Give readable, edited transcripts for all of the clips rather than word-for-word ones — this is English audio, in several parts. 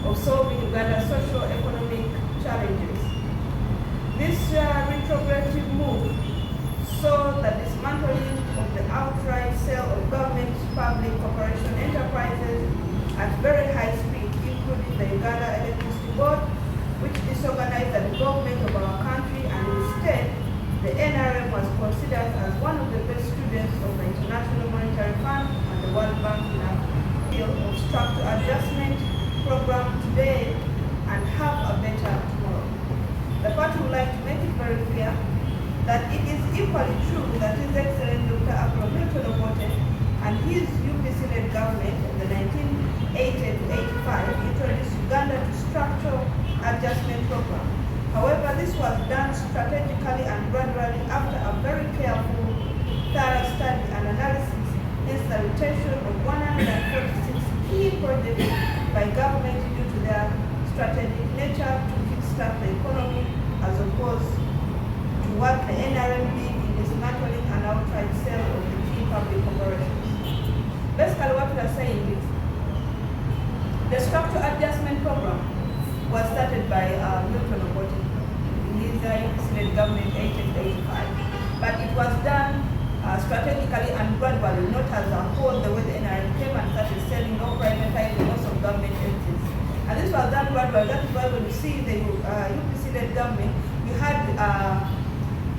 of solving Uganda's socio-economic challenges. This retrogressive move saw the dismantling of the outright sale of government public corporation enterprises at very high speed, including the Uganda Electricity Board, which disorganized the development of our country, and instead the NRM was considered as one of the best students of the International Monetary Fund and the World Bank in a field of structural adjustment program today and have a better tomorrow. The party would like to make it very clear that it is equally true that His Excellency Dr. Afro Milton Obote and his UPC-led government in the 1980 to 85 introduced Uganda to structural adjustment program. However, this was done strategically and gradually after a very careful, thorough study and analysis, hence the retention of 146 key projects by government due to their strategic nature to kickstart the economy as opposed to what the NRM did in dismantling an outright sale of the key public corporations. Basically what we are saying is the structural adjustment program was started by Milton Obote in his UPC-led government 1885, but it was done strategically and gradually, not as a whole the way the NRM came and started selling or privatizing most of government entities. And this was done gradually. That is why when you see the UPC-led government, you had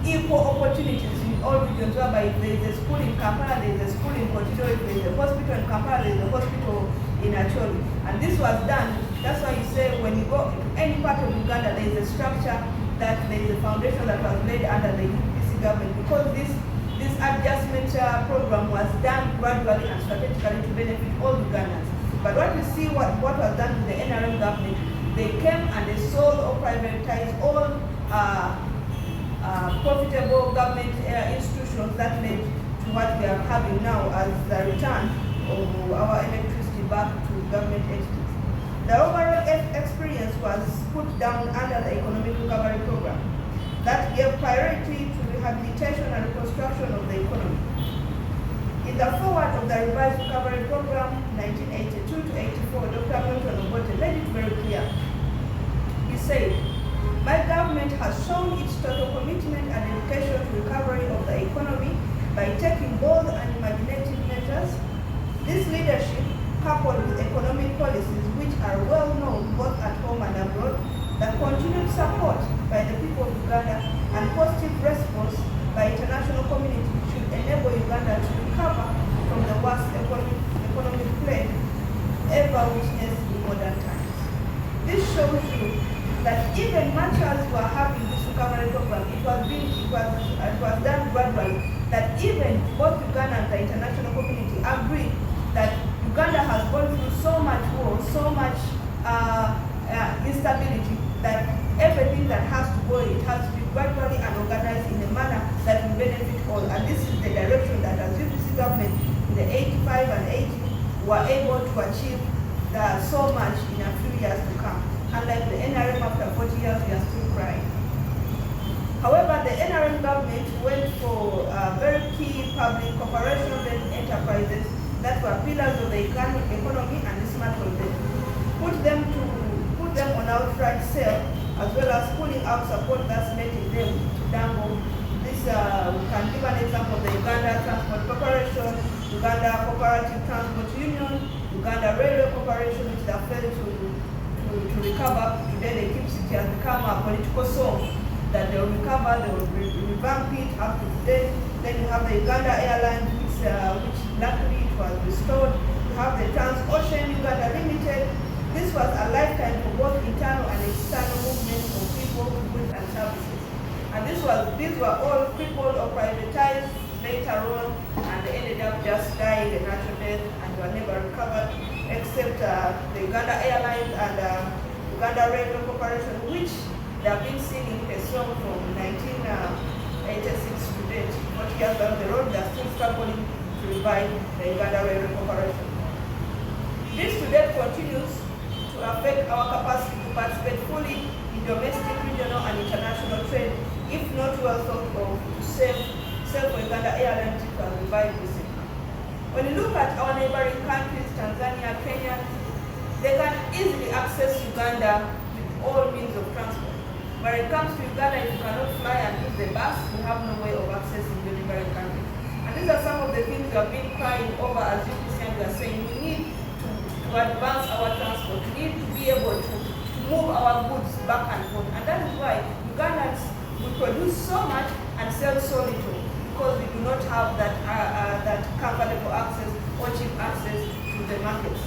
equal opportunities in all regions, whereby if there is a school in Kampala, there is a school in Kotito, if there is a hospital in Kampala, there is a hospital in Acholi. And this was done, that's why you say when you go to any part of Uganda, there is a structure, that there is a foundation that was laid under the UPC government, because this adjustment program was done gradually and strategically to benefit all Ugandans. But what you see, what was done to the NRM government, they came and they sold or privatized all profitable government institutions that led to what we are having now as the return of our electricity back to government entities. The overall experience was put down under the Economic Recovery Program that gave priority to rehabilitation and reconstruction of the economy. In the forward of the revised recovery program 1982 to 84, Dr. Milton Obote made it very clear. He said, "My government has shown its total commitment and dedication to recovery of the economy by taking bold and imaginative measures. This leadership, coupled with economic policies which are well known both at home and abroad, the continued support by the people of Uganda and positive response by international community should enable Uganda to recover from the worst economic plague ever witnessed in modern times." This shows you that even much as we are having this recovery program, it was done gradually, that even both Uganda and the international community agree that Uganda has gone through so much war, so much instability, that everything that has to go, it has to be gradually and organized in a manner that will benefit all. And this is the direction that as UPC government in the 85 and 80 were able to achieve so much in a few years to come. Unlike the NRM, after 40 years, we are still crying. However, the NRM government went for very key public corporation-led enterprises that were pillars of the economy and dismantled them. Put them on outright sale, as well as pulling out support that's letting them dangle. This we can give an example of the Uganda Transport Corporation, Uganda Cooperative Transport Union, Uganda Railway Corporation, which they failed to recover. Today they keep it has become a political song that they will recover, they will revamp it up to today. Then you have the Uganda Airlines, which luckily it was restored. You have the Trans-Ocean Uganda Limited. This was a lifetime for both internal and external movements of people, goods and services. And these were all crippled or privatized later on, and they ended up just dying a natural death and were never recovered, except the Uganda Airlines and Uganda Railway Corporation, which they have been singing a song from 1986 to date. 40 years down the road, they are still struggling to revive the Uganda Railway Corporation. This today continues to affect our capacity to participate fully in domestic, regional, and international trade, if not well thought of, to save for Uganda Airlines to revive this. When you look at our neighboring countries, Tanzania, Kenya, They can easily access Uganda with all means of transport. When it comes to Uganda, if you cannot fly and use the bus, you have no way of accessing the neighboring countries. And these are some of the things we have been crying over as UPC, and we are saying we need to advance our transport. We need to be able to move our goods back and forth. And that is why Ugandans will produce so much and sell so little, because we do not have that comfortable access or cheap access to the markets.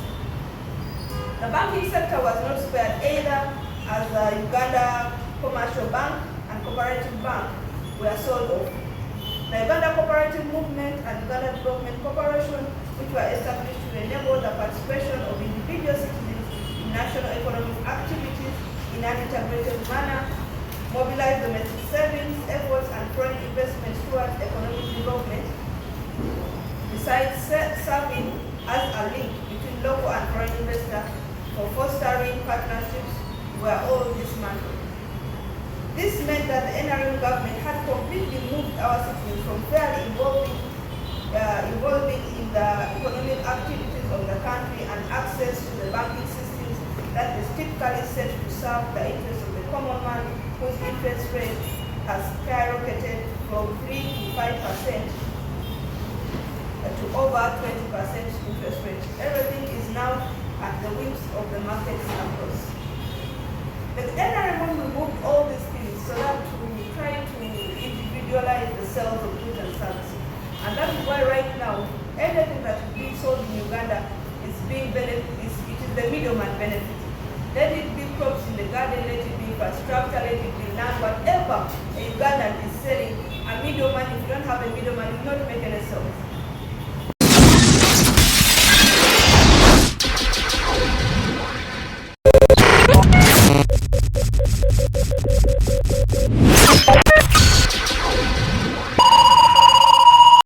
The banking sector was not spared either, as Uganda Commercial Bank and Cooperative Bank were sold off. The Uganda Cooperative Movement and Uganda Development Corporation, which were established to enable the participation of individual citizens in national economic activities in an integrated manner, mobilize domestic savings, efforts, and foreign investments towards economic development, besides serving as a link between local and foreign investors for fostering partnerships, were all dismantled. This meant that the NRM government had completely moved our citizens from fairly involving in the economic activities of the country and access to the banking systems that is typically set to serve the interests of the common man, whose interest rate has skyrocketed from 3 to 5% to over 20% interest rate. Everything is now at the whims of the markets across. The NRM removed all these things so that we try to individualize the sales of goods and services. And that is why right now, everything that is being sold in Uganda is being it is the middleman benefit. Let it be crops in the garden, let it be infrastructure, let it be land, whatever a Ugandan is selling, a middleman, if you don't have a middleman, you will not make any sales.